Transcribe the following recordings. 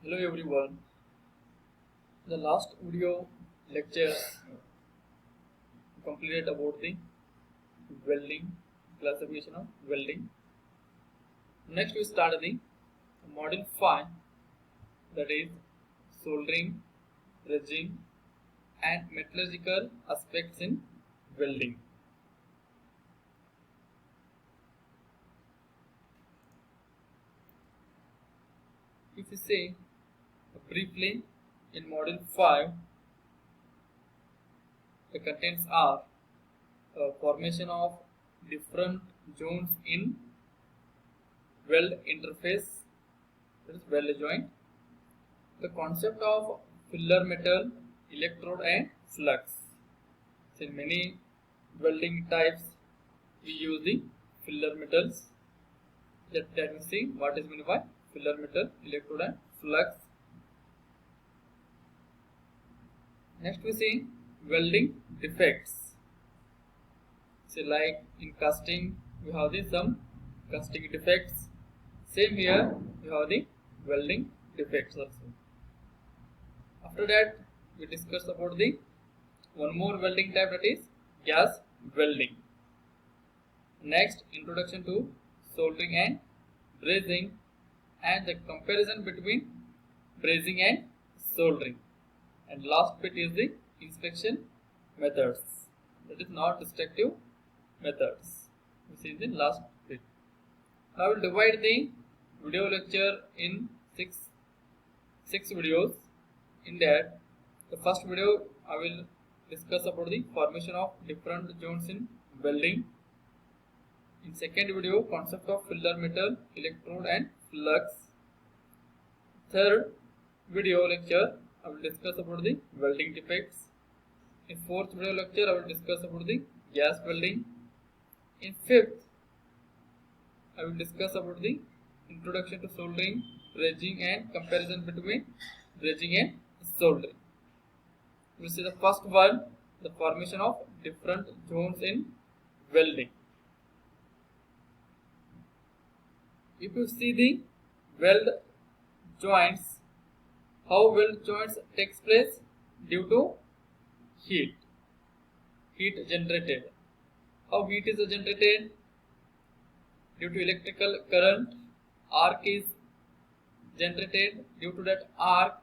Hello everyone. The last video lecture completed about the welding, classification of welding. Next we start the module 5, that is soldering, dredging and metallurgical aspects in welding. If you say briefly in module 5, the contents are formation of different zones in weld interface, that is weld joint, the concept of filler metal, electrode and flux. So in many welding types we use the filler metals. Let me see what is meant by filler metal, electrode and flux. Next we see welding defects. So like in casting we have the some casting defects. Same here we have the welding defects also. After that we discuss about the one more welding type, that is gas welding. Next, introduction to soldering and brazing and the comparison between brazing and soldering. And last bit is the inspection methods, that is non-destructive methods. This is the last bit. Now we will divide the video lecture in six videos. In that, the first video I will discuss about the formation of different zones in welding. In second video, concept of filler metal, electrode and flux. Third video lecture I will discuss about the welding defects. In fourth video lecture I will discuss about the gas welding. In fifth I will discuss about the introduction to soldering, dredging and comparison between dredging and soldering. We see the first one, the formation of different zones in welding. If you see the weld joints, how weld joints takes place? Due to heat generated. How heat is generated? Due to electrical current, arc is generated. Due to that arc,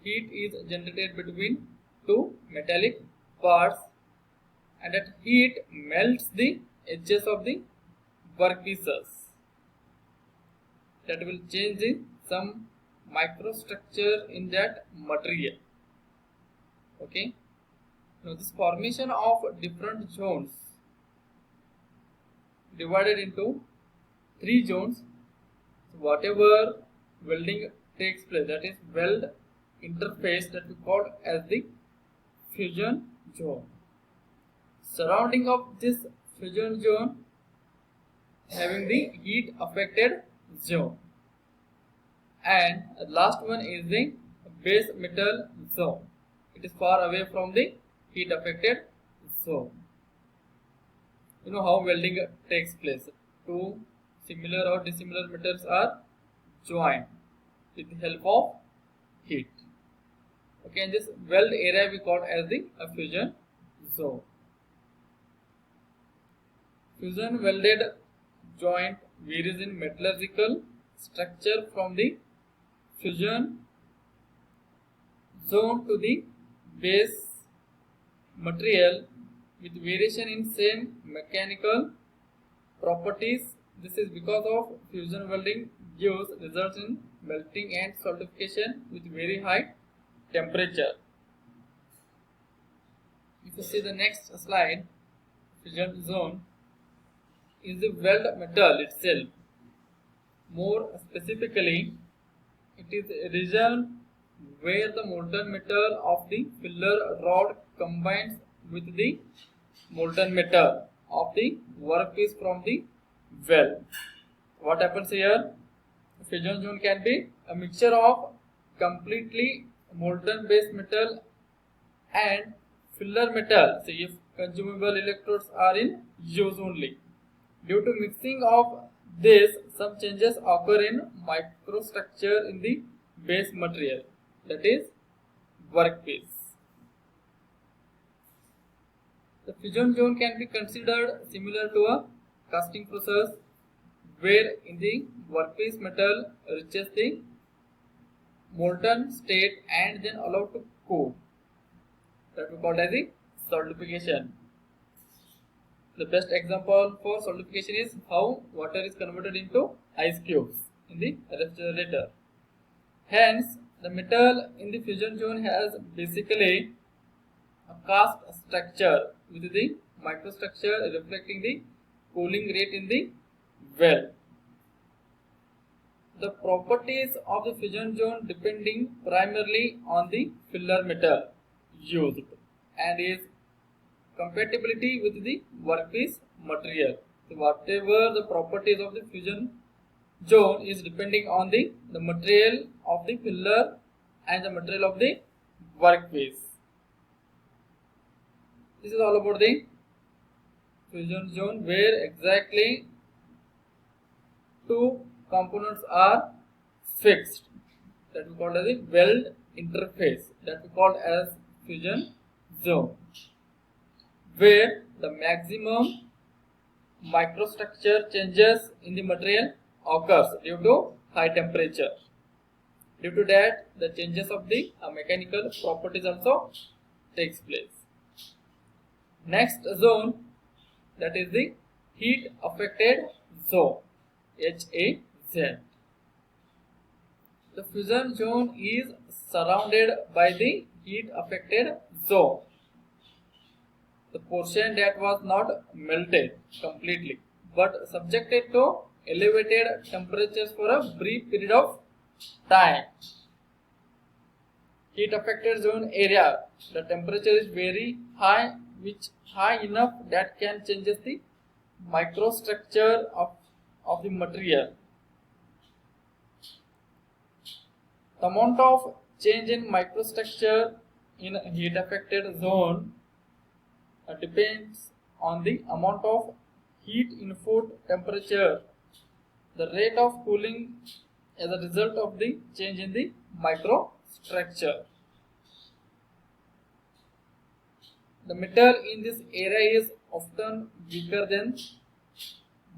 heat is generated between two metallic parts, and that heat melts the edges of the workpieces. That will change some microstructure in that material. Okay. Now this formation of different zones divided into three zones. So whatever welding takes place, that is weld interface, that we call as the fusion zone. Surrounding of this fusion zone having the heat affected zone, and the last one is the base metal zone. It is far away from the heat affected zone. You know how welding takes place. Two similar or dissimilar metals are joined with the help of heat. Okay, and this weld area we call as the fusion zone. Fusion welded joint varies in metallurgical structure from the fusion zone to the base material, with variation in same mechanical properties. This is because of fusion welding gives results in melting and solidification with very high temperature. If you see the next slide, fusion zone is the weld metal itself. More specifically, it is a region where the molten metal of the filler rod combines with the molten metal of the workpiece from the weld. What happens here? Fusion zone can be a mixture of completely molten base metal and filler metal. So if consumable electrodes are in use only. Due to mixing of this, some changes occur in microstructure in the base material, that is workpiece. The fusion zone can be considered similar to a casting process where in the workpiece metal reaches the molten state and then allowed to cool. That we call as the solidification. The best example for solidification is how water is converted into ice cubes in the refrigerator. Hence, the metal in the fusion zone has basically a cast structure with the microstructure reflecting the cooling rate in the well. The properties of the fusion zone depending primarily on the filler metal used and its compatibility with the workpiece material. So whatever the properties of the fusion zone is depending on the material of the filler and the material of the workpiece. This is all about the fusion zone where exactly two components are fixed, that we call as the weld interface, that we call as fusion zone, where the maximum microstructure changes in the material occurs due to high temperature. Due to that, the changes of the mechanical properties also takes place. Next zone, that is the heat affected zone, HAZ. The fusion zone is surrounded by the heat affected zone, the portion that was not melted completely but subjected to elevated temperatures for a brief period of time. Heat affected zone area, the temperature is very high, which high enough that can changes the microstructure of the material. The amount of change in microstructure in a heat affected zone depends on the amount of heat input temperature, the rate of cooling as a result of the change in the microstructure. The metal in this area is often weaker than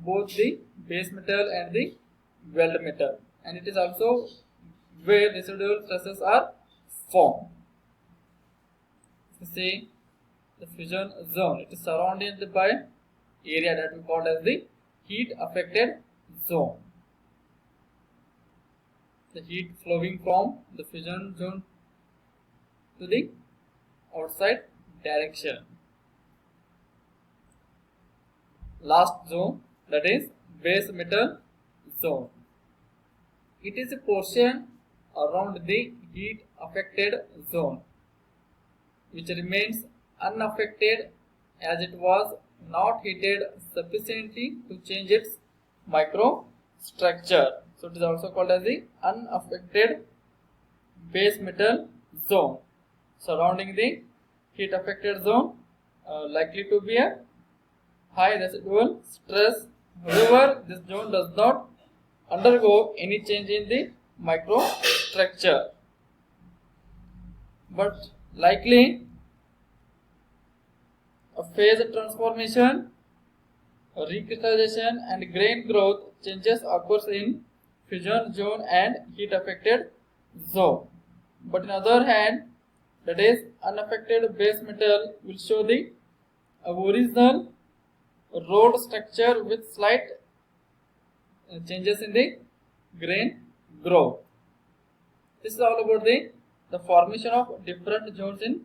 both the base metal and the weld metal, and it is also where residual stresses are formed. Say the fusion zone, it is surrounded by area that we call as the heat affected zone. The heat flowing from the fusion zone to the outside direction. Last zone, that is base metal zone. It is a portion around the heat affected zone which remains unaffected as it was not heated sufficiently to change its microstructure. So it is also called as the unaffected base metal zone. Surrounding the heat affected zone likely to be a high residual stress. However, this zone does not undergo any change in the microstructure, but likely a phase transformation, recrystallization and grain growth changes occurs in fusion zone and heat affected zone. But on the other hand, that is unaffected base metal will show the original rod structure with slight changes in the grain growth. This is all about the formation of different zones in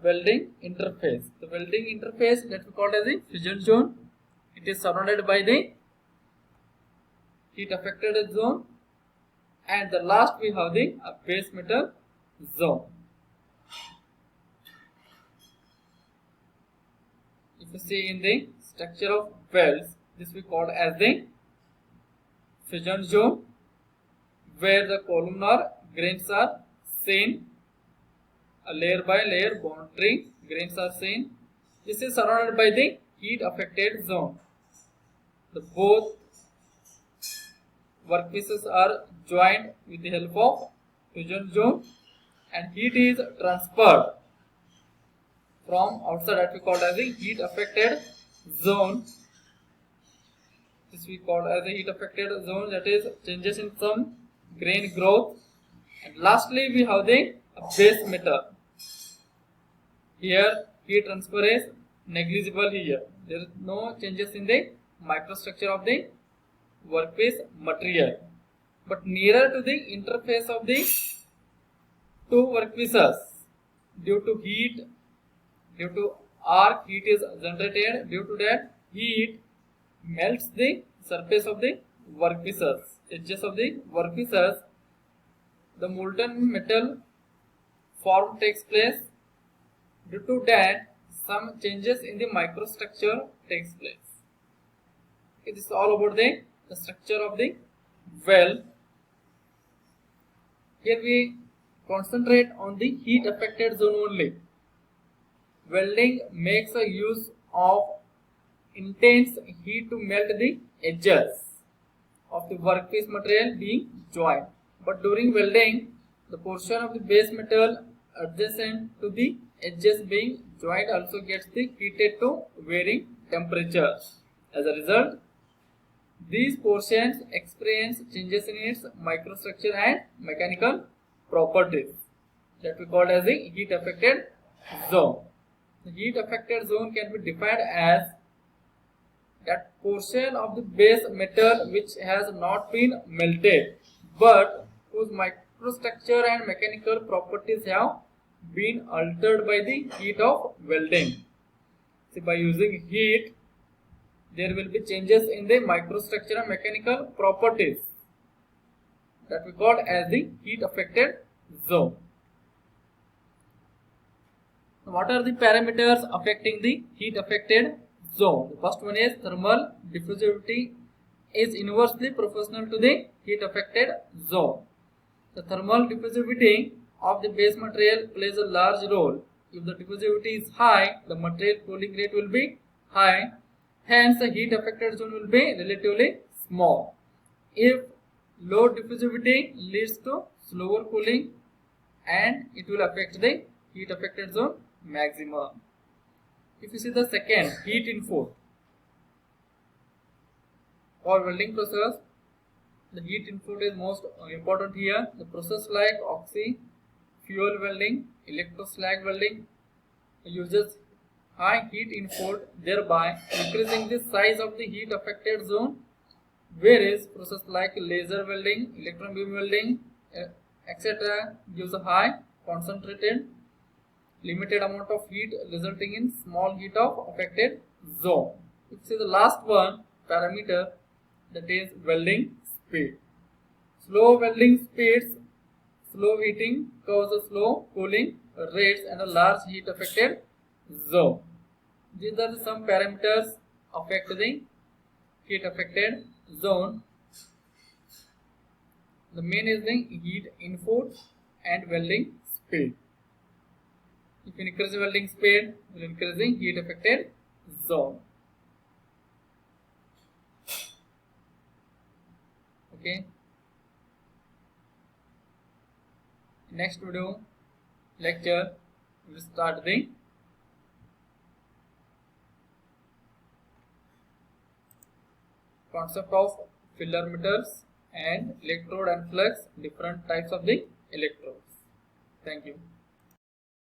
welding interface. The welding interface that we call as the fusion zone, it is surrounded by the heat affected zone, and the last we have the base metal zone. If you see in the structure of welds, this we call as the fusion zone, where the columnar grains are seen, a layer by layer boundary grains are seen. This is surrounded by the heat affected zone. The both workpieces are joined with the help of fusion zone, and heat is transferred from outside, that we call as the heat affected zone. This we call as the heat affected zone, that is changes in some grain growth. And lastly, we have the base metal. Here heat transfer is negligible. Here there is no changes in the microstructure of the workpiece material, but nearer to the interface of the two workpieces, due to heat, due to arc, heat is generated. Due to that, heat melts the surface of the workpieces, edges of the workpieces. The molten metal form takes place. Due to that, some changes in the microstructure takes place. Okay, this is all about the structure of the weld. Here we concentrate on the heat affected zone only. Welding makes a use of intense heat to melt the edges of the workpiece material being joined. But during welding, the portion of the base metal adjacent to the edges being joined also gets the heated to varying temperatures. As a result, these portions experience changes in its microstructure and mechanical properties, that we call as the heat affected zone. The heat affected zone can be defined as that portion of the base metal which has not been melted but whose microstructure and mechanical properties have been altered by the heat of welding. See, by using heat, there will be changes in the microstructure and mechanical properties, that we call as the heat affected zone. What are the parameters affecting the heat affected zone? The first one is thermal diffusivity is inversely proportional to the heat affected zone. The thermal diffusivity of the base material plays a large role. If the diffusivity is high, the material cooling rate will be high. Hence, the heat affected zone will be relatively small. If low diffusivity leads to slower cooling, and it will affect the heat affected zone maximum. If you see the second, heat input. For welding process, the heat input is most important here. The process like oxy fuel welding, electroslag welding uses high heat input, thereby increasing the size of the heat affected zone, whereas process like laser welding, electron beam welding, etc. gives a high concentrated limited amount of heat, resulting in small heat of affected zone. You see the last one parameter, that is welding speed. Slow welding speeds, slow heating causes slow cooling rates and a large heat affected zone. These are some parameters affect the heat affected zone. The main is the heat input and welding speed. If you increase the welding speed, you will increase the heat affected zone. Okay. Next video lecture, we will start the concept of filler meters and electrode and flux, different types of the electrodes. Thank you.